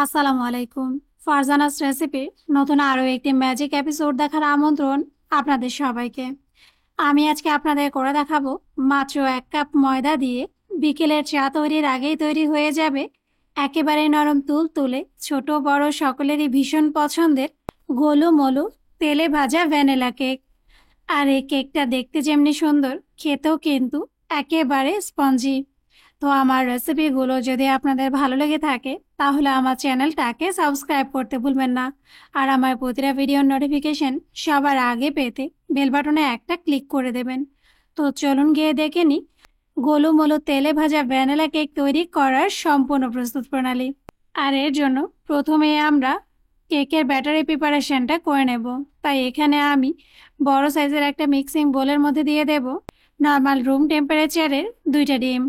আসসালামু আলাইকুম। ফারজানাস রেসিপি নতুন আরও একটি ম্যাজিক এপিসোড দেখার আমন্ত্রণ আপনাদের সবাইকে। আমি আজকে আপনাদের করে দেখাবো মাত্র 1 কাপ ময়দা দিয়ে বিকেলের চা তৈরির আগেই তৈরি হয়ে যাবে একেবারে নরম তুলতুলে ছোট বড় সকলেরই ভীষণ পছন্দের গোলুমোলু তেলে ভাজা ভ্যানিলা কেক। আর এই কেকটা দেখতে যেমনি সুন্দর, খেতেও কিন্তু একেবারে স্পঞ্জি। তো আমার রেসিপিগুলো যদি আপনাদের ভালো লেগে থাকে তাহলে আমার চ্যানেলটাকে সাবস্ক্রাইব করতে ভুলবেন না। আর আমার প্রতিটা ভিডিওর নোটিফিকেশন সবার আগে পেতে বেল বাটনে একটা ক্লিক করে দেবেন। তো চলুন গিয়ে দেখে নিই গোলুমোলু তেলে ভাজা ভ্যানিলা কেক তৈরি করার সম্পূর্ণ প্রস্তুত প্রণালী। আর এর জন্য প্রথমে আমরা কেকের ব্যাটারি প্রিপারেশনটা করে নেব। তাই এখানে আমি বড় সাইজের একটা মিক্সিং বোলের মধ্যে দিয়ে দেব নর্মাল রুম টেম্পারেচারের 2টা ডিম,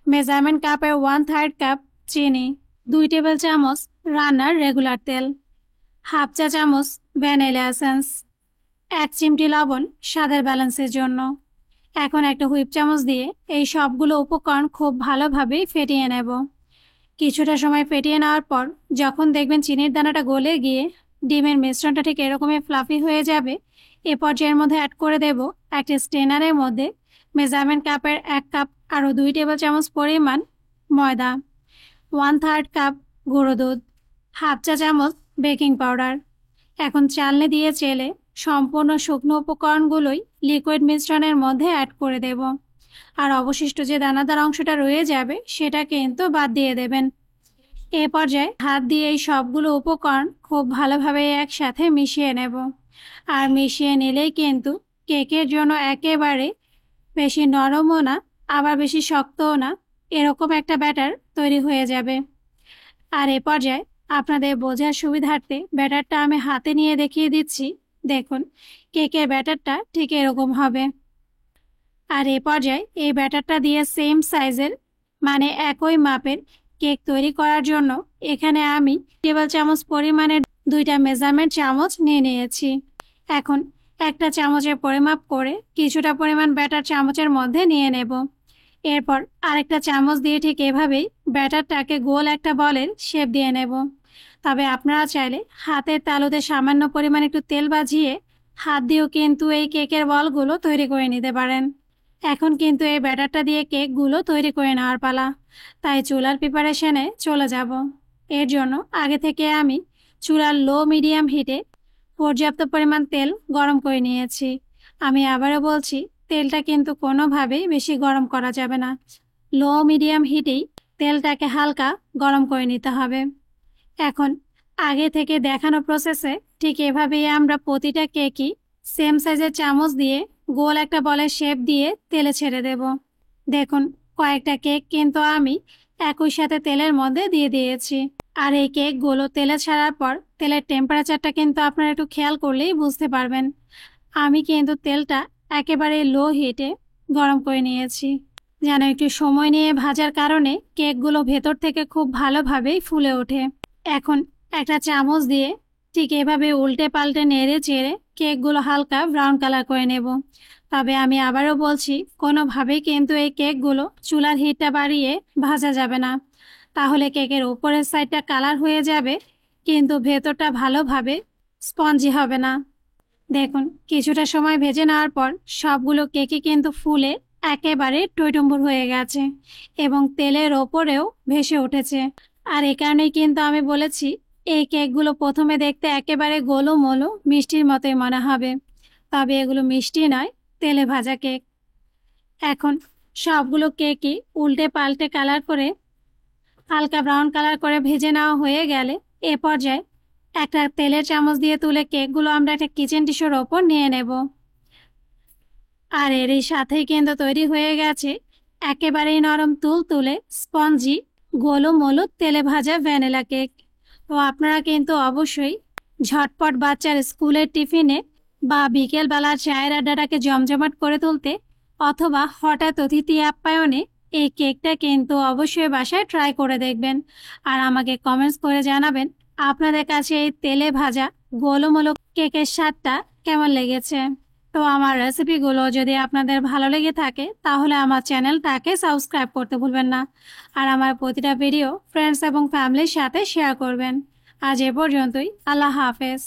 মেজারমেন্ট কাপের 1/3 কাপ চিনি, 2 টেবিল চামচ রান্নার রেগুলার তেল, হাফ চা চামচ ভ্যানিলা এসেন্স, 1 চিমটি লবণ স্বাদের ব্যালেন্সের জন্য। এখন একটা হুইপ চামচ দিয়ে এই সবগুলো উপকরণ খুব ভালোভাবে ফেটিয়ে নেব। কিছুটা সময় ফেটিয়ে নেওয়ার পর যখন দেখবেন চিনির দানাটা গলে গিয়ে ডিমের মিশ্রণটা ঠিক এরকমই ফ্লাফি হয়ে যাবে, এ পর্যায়ের মধ্যে অ্যাড করে দেব একটা স্ট্রেনারের মধ্যে মেজারমেন্ট কাপের 1 কাপ আরও 2 টেবিল চামচ পরিমাণ ময়দা, 1/3 কাপ গুঁড়ো দুধ, হাফ চা চামচ বেকিং পাউডার। এখন চালনি দিয়ে চেলে সম্পূর্ণ শুকনো উপকরণগুলোই লিকুইড মিশ্রণের মধ্যে অ্যাড করে দেব। আর অবশিষ্ট যে দানাদার অংশটা রয়ে যাবে সেটা কিন্তু বাদ দিয়ে দেবেন। এ পর্যায়ে হাত দিয়ে এই সবগুলো উপকরণ খুব ভালোভাবে একসাথে মিশিয়ে নেব। আর মিশিয়ে নিলেই কিন্তু কেকের জন্য একেবারে বেশি নরমও না আবার বেশি শক্তও না, এরকম একটা ব্যাটার তৈরি হয়ে যাবে। আর এ পর্যায়ে আপনাদের বোঝার সুবিধার্থে ব্যাটারটা আমি হাতে নিয়ে দেখিয়ে দিচ্ছি। দেখুন, কেকের ব্যাটারটা ঠিক এরকম হবে। আর এ পর্যায়ে এই ব্যাটারটা দিয়ে সেম সাইজের মানে একই মাপের কেক তৈরি করার জন্য এখানে আমি টেবিল চামচ পরিমাণের 2টা মেজারমেন্ট চামচ নিয়ে নিয়েছি। এখন একটা চামচের পরিমাপ করে কিছুটা পরিমাণ ব্যাটার চামচের মধ্যে নিয়ে নেব। এরপর আরেকটা চামচ দিয়ে ঠিক এভাবেই ব্যাটারটাকে গোল একটা বলের শেপ দিয়ে নেব। তবে আপনারা চাইলে হাতের তালুতে সামান্য পরিমাণ একটু তেল বাজিয়ে হাত দিয়েও কিন্তু এই কেকের বলগুলো তৈরি করে নিতে পারেন। এখন কিন্তু এই ব্যাটারটা দিয়ে কেকগুলো তৈরি করে নেওয়ার পালা। তাই চুলার প্রিপারেশনে চলে যাব। এর জন্য আগে থেকে আমি চুলার লো মিডিয়াম হিটে পর্যাপ্ত পরিমাণ তেল গরম করে নিয়েছি। আমি আবারও বলছি, তেলটা কিন্তু কোনোভাবেই বেশি গরম করা যাবে না। লো মিডিয়াম হিটেই তেলটাকে হালকা গরম করে নিতে হবে। এখন আগে থেকে দেখানো প্রসেসে ঠিক এভাবেই আমরা প্রতিটা কেকই সেম সাইজের চামচ দিয়ে গোল একটা বলের শেপ দিয়ে তেলে ছেড়ে দেব। দেখুন, কয়েকটা কেক কিন্তু আমি একই সাথে তেলের মধ্যে দিয়ে দিয়েছি। আর এই কেকগুলো তেলে ছাড়ার পর তেলের টেম্পারেচারটা কিন্তু আপনারা একটু খেয়াল করলেই বুঝতে পারবেন। আমি কিন্তু তেলটা একেবারে লো হিটে গরম করে নিয়েছি, যেন একটু সময় নিয়ে ভাজার কারণে কেকগুলো ভেতর থেকে খুব ভালোভাবেই ফুলে ওঠে। এখন একটা চামচ দিয়ে ঠিক এভাবে উল্টে পাল্টে নেড়ে চেড়ে কেকগুলো হালকা ব্রাউন কালার করে নেব। তবে আমি আবারও বলছি, কোনোভাবেই কিন্তু এই কেকগুলো চুলার হিটটা বাড়িয়ে ভাজা যাবে না। তাহলে কেকের উপরের সাইডটা কালার হয়ে যাবে কিন্তু ভেতরটা ভালোভাবে স্পঞ্জি হবে না। দেখুন, কিছুটা সময় ভেজে নেওয়ার পর সবগুলো কেকই কিন্তু ফুলে একেবারে টইটুম্বুর হয়ে গেছে এবং তেলের ওপরেও ভেসে উঠেছে। আর এ কারণেই কিন্তু আমি বলেছি এই কেকগুলো প্রথমে দেখতে একেবারে গোলুমোলু মিষ্টির মতোই মনে হবে, তবে এগুলো মিষ্টি নয়, তেলে ভাজা কেক। এখন সবগুলো কেকই উল্টে পাল্টে কালার করে হালকা ব্রাউন কালার করে ভেজে নেওয়া হয়ে গেলে এ পর্যায়ে একটা তেলের চামচ দিয়ে তুলে কেকগুলো আমরা একটা কিচেন টিস্যুর ওপর নিয়ে নেব। আর এরই সাথেই কিন্তু তৈরি হয়ে গেছে একেবারেই নরম তুলতুলে স্পঞ্জি গোলুমোলু তেলে ভাজা ভ্যানিলা কেক। তো আপনারা কিন্তু অবশ্যই ঝটপট বাচ্চার স্কুলের টিফিনে বা বিকেলবেলা চায়ের আড্ডাটাকে জমজমাট করে তুলতে অথবা হঠাৎ অতিথি আপ্যায়নে এই কেকটা কিন্তু অবশ্যই বাসায় ট্রাই করে দেখবেন। আর আমাকে কমেন্টস করে জানাবেন আপনাদের কাছে এই তেলে ভাজা গোলুমোলু কেকের স্বাদটা কেমন লেগেছে। তো তো আমার রেসিপিগুলো যদি আপনাদের ভালো লেগে থাকে তাহলে আমার চ্যানেলটাকে সাবস্ক্রাইব করতে ভুলবেন না। আর আমার প্রতিটা ভিডিও ফ্রেন্ডস এবং ফ্যামিলির সাথে শেয়ার করবেন। আজ এ পর্যন্তই। আল্লাহ হাফেজ।